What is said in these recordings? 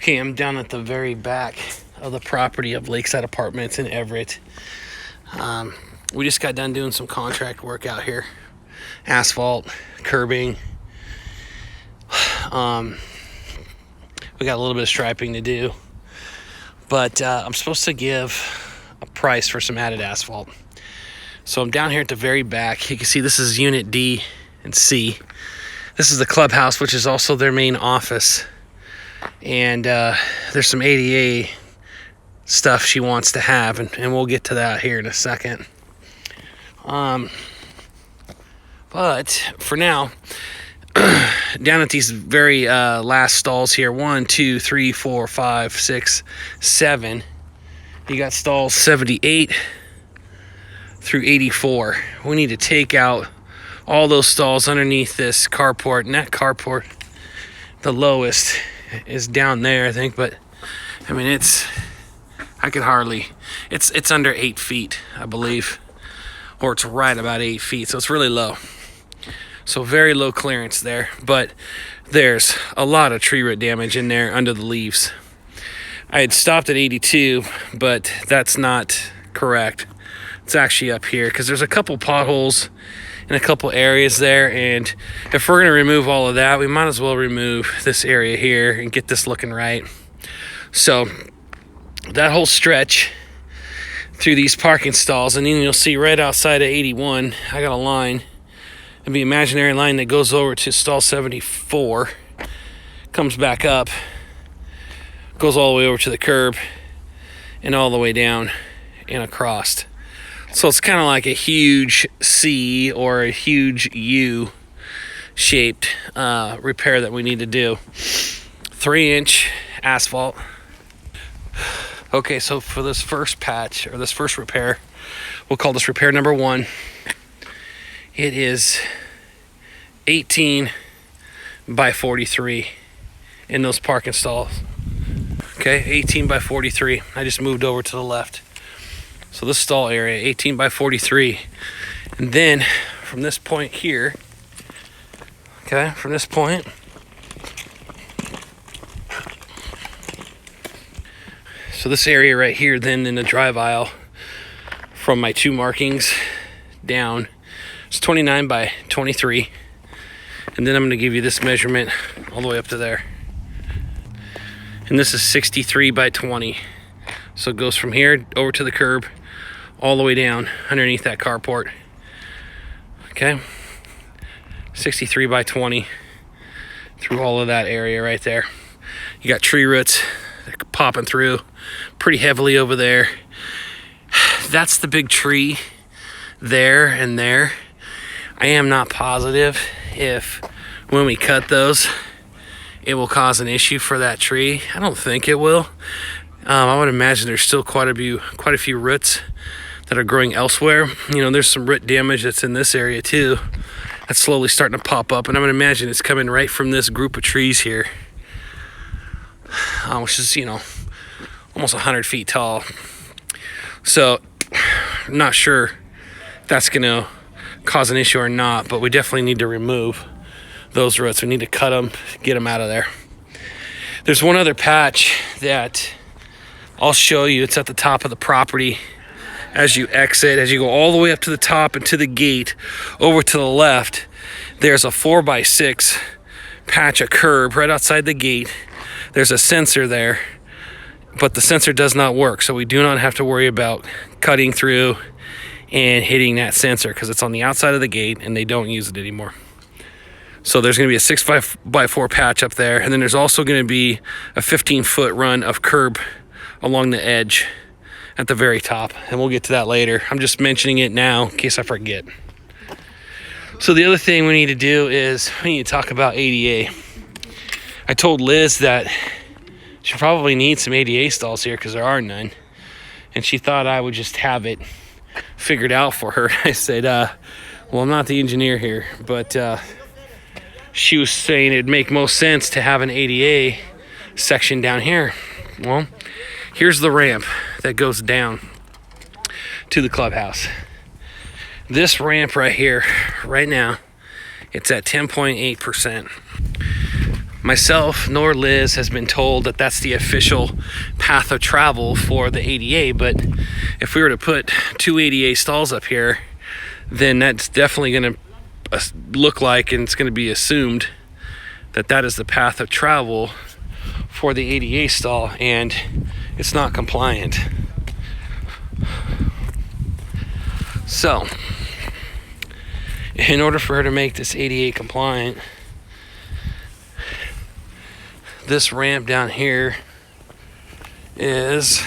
Okay, I'm down at the very back of the property of Lakeside Apartments in Everett. We just got done doing some contract work out here. Asphalt, curbing. We got a little bit of striping to do. But I'm supposed to give a price for some added asphalt. So I'm down here at the very back. You can see this is Unit D and C. This is the clubhouse, which is also their main office. And there's some ADA stuff she wants to have, and we'll get to that here in a second. But for now, down at these very last stalls here, 1, 2, 3, 4, 5, 6, 7. You got stalls 78 through 84. We need to take out all those stalls underneath this carport, and that carport, the lowest, is down there, I think. But I mean, it's under 8 feet, I believe, or it's right about 8 feet, so it's really low. So very low clearance there, but there's a lot of tree root damage in there under the leaves. I had stopped at 82, but that's not correct. It's actually up here because there's a couple potholes in a couple areas there, and if we're going to remove all of that, we might as well remove this area here and get this looking right. So that whole stretch through these parking stalls, and then you'll see right outside of 81, I got a line, it'd be an imaginary line that goes over to stall 74, comes back up, goes all the way over to the curb, and all the way down and across. So it's kind of like a huge C or a huge U shaped repair that we need to do. 3-inch asphalt. Okay, so for this first patch, or this first repair, we'll call this repair number 1. It is 18 by 43 in those parking stalls. Okay, 18 by 43. I just moved over to the left. So this stall area, 18 by 43. And then from this point here, okay, from this point, so this area right here, then in the drive aisle, from my 2 markings down, it's 29 by 23. And then I'm going to give you this measurement all the way up to there. And this is 63 by 20. So it goes from here over to the curb, all the way down underneath that carport. Okay, 63 by 20 through all of that area right there. You got tree roots popping through pretty heavily over there. That's the big tree there and there. I am not positive if when we cut those it will cause an issue for that tree. I don't think it will. I would imagine there's still quite a few roots that are growing elsewhere. You know, there's some root damage that's in this area too. That's slowly starting to pop up, and I would imagine it's coming right from this group of trees here, which is, you know, almost 100 feet tall. So I'm not sure if that's going to cause an issue or not, but we definitely need to remove those roots. We need to cut them, get them out of there. There's one other patch that I'll show you. It's at the top of the property. As you exit, as you go all the way up to the top and to the gate, over to the left, there's a 4x6 patch of curb right outside the gate. There's a sensor there, but the sensor does not work, so we do not have to worry about cutting through and hitting that sensor because it's on the outside of the gate and they don't use it anymore. So there's going to be a 6x4 patch up there, and then there's also going to be a 15-foot run of curb along the edge at the very top, and we'll get to that later. I'm just mentioning it now in case I forget. So the other thing we need to do is we need to talk about ADA. I told Liz that she probably needs some ADA stalls here because there are none, and she thought I would just have it figured out for her. I said, well, I'm not the engineer here, but she was saying it'd make most sense to have an ADA section down here. Well, here's the ramp that goes down to the clubhouse. This ramp right here, right now, it's at 10.8%. myself nor Liz has been told that that's the official path of travel for the ADA, but if we were to put 2 ADA stalls up here, then that's definitely going to look like, and it's going to be assumed that that is the path of travel for the ADA stall, and it's not compliant. So, in order for her to make this ADA compliant, this ramp down here is,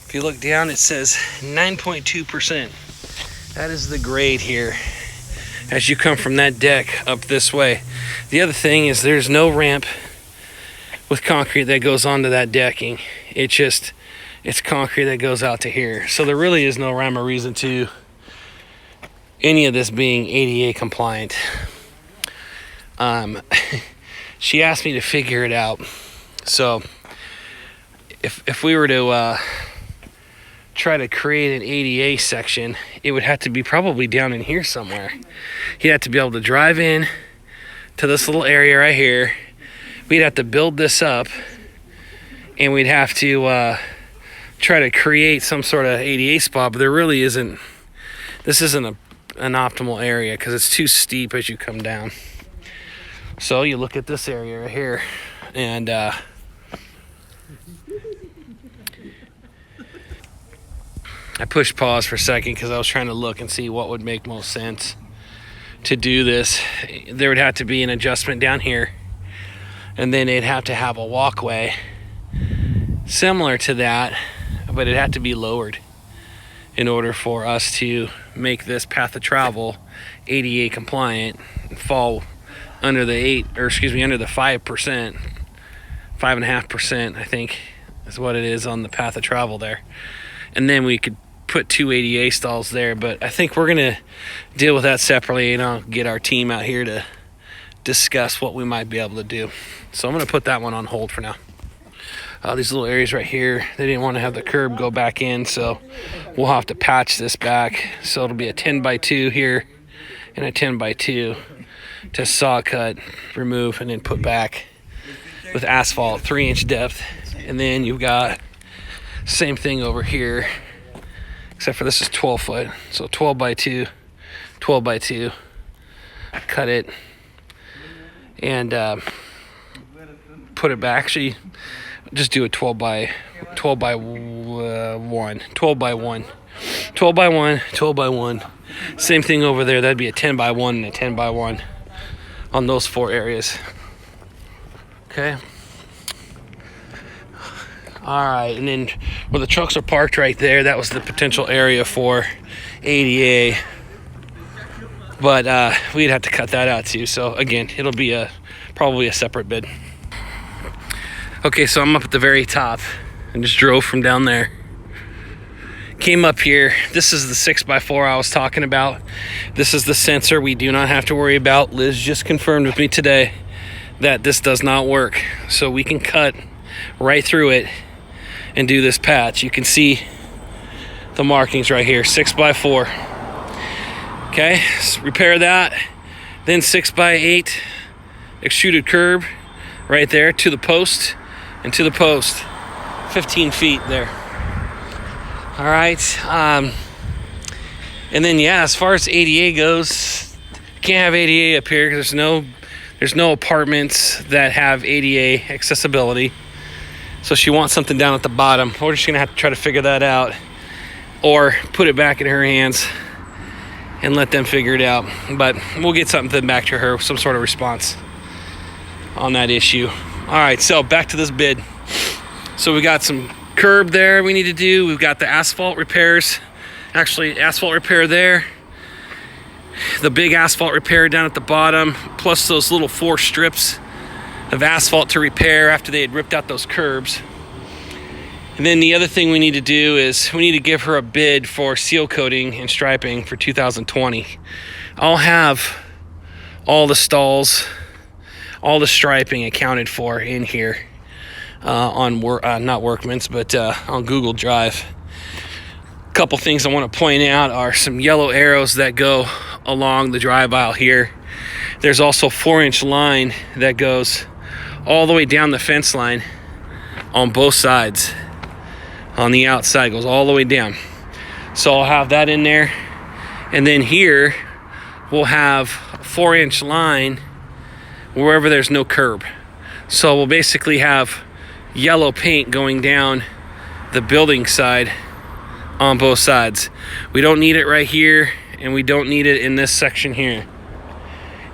if you look down, it says 9.2%. That is the grade here as you come from that deck up this way. The other thing is there's no ramp with concrete that goes onto that decking. It's concrete that goes out to here. So there really is no rhyme or reason to any of this being ADA compliant. She asked me to figure it out. So if we were to try to create an ADA section, it would have to be probably down in here somewhere. You'd have to be able to drive in to this little area right here. We'd have to build this up, and we'd have to try to create some sort of ADA spot, but there really isn't. This isn't an optimal area because it's too steep as you come down. So you look at this area right here, and I pushed pause for a second because I was trying to look and see what would make most sense to do this. There would have to be an adjustment down here, and then it'd have to have a walkway similar to that, but it'd have to be lowered in order for us to make this path of travel ADA compliant and fall under the under the 5%, 5.5%, I think is what it is on the path of travel there. And then we could put 2 ADA stalls there, but I think we're gonna deal with that separately, and I'll get our team out here to discuss what we might be able to do. So I'm gonna put that one on hold for now. These little areas right here, they didn't want to have the curb go back in, so we'll have to patch this back. So it'll be a 10x2 here and a 10x2 to saw cut, remove, and then put back with asphalt, 3-inch depth. And then you've got same thing over here, except for this is 12 foot. So 12x2, 12x2, cut it and put it back. Actually, just do a 12 by 1, 12 by 1, 12 by 1, 12 by 1. Same thing over there. That'd be a 10 by 1 and a 10 by 1 on those 4 areas. Okay. All right, and then where the trucks are parked right there, that was the potential area for ADA. But we'd have to cut that out too. So again, it'll be probably a separate bid. Okay, so I'm up at the very top and just drove from down there. Came up here. This is the 6x4 I was talking about. This is the sensor we do not have to worry about. Liz just confirmed with me today that this does not work. So we can cut right through it and do this patch. You can see the markings right here, 6x4. Okay, so repair that. Then 6x8 extruded curb right there to the post and to the post, 15 feet there. All right, and then yeah, as far as ADA goes, can't have ADA up here because there's no apartments that have ADA accessibility. So she wants something down at the bottom. We're just gonna have to try to figure that out, or put it back in her hands and let them figure it out. But we'll get something back to her, some sort of response on that issue. All right, so back to this bid. So we got some curb there we need to do. We've got the asphalt repairs. Actually, asphalt repair there. The big asphalt repair down at the bottom, plus those little 4 strips of asphalt to repair after they had ripped out those curbs. And then the other thing we need to do is we need to give her a bid for seal coating and striping for 2020. I'll have all the stalls, all the striping accounted for in here on not Workman's, but on Google Drive. A couple things I want to point out are some yellow arrows that go along the drive aisle here. There's also 4-inch line that goes all the way down the fence line on both sides. On the outside, goes all the way down. So I'll have that in there. And then here, we'll have 4-inch line wherever there's no curb. So we'll basically have yellow paint going down the building side on both sides. We don't need it right here, and we don't need it in this section here.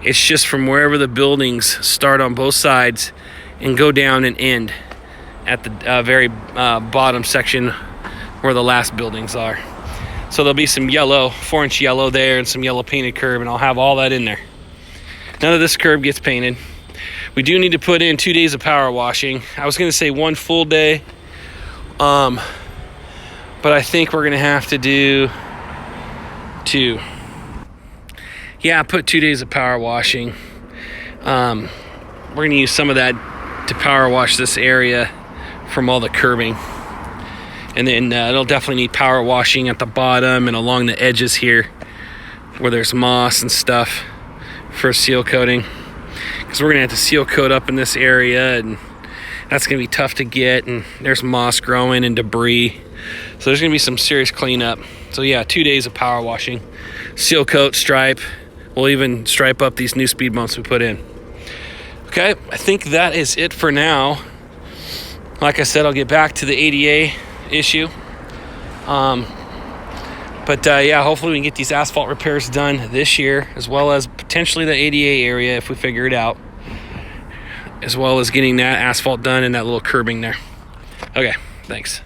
It's just from wherever the buildings start on both sides and go down and end at the very bottom section where the last buildings are. So there'll be some yellow, 4-inch yellow there, and some yellow painted curb, and I'll have all that in there. None of this curb gets painted. We do need to put in 2 days of power washing. I was going to say 1 full day, but I think we're going to have to do 2. Yeah, I put 2 days of power washing. We're going to use some of that to power wash this area from all the curbing. And then it'll definitely need power washing at the bottom and along the edges here where there's moss and stuff for seal coating. Because we're going to have to seal coat up in this area, and that's going to be tough to get. And there's moss growing and debris. So there's going to be some serious cleanup. So yeah, 2 days of power washing. Seal coat, stripe. We'll even stripe up these new speed bumps we put in. Okay, I think that is it for now. Like I said, I'll get back to the ADA issue. Yeah, hopefully we can get these asphalt repairs done this year, as well as potentially the ADA area if we figure it out, as well as getting that asphalt done and that little curbing there. Okay, thanks.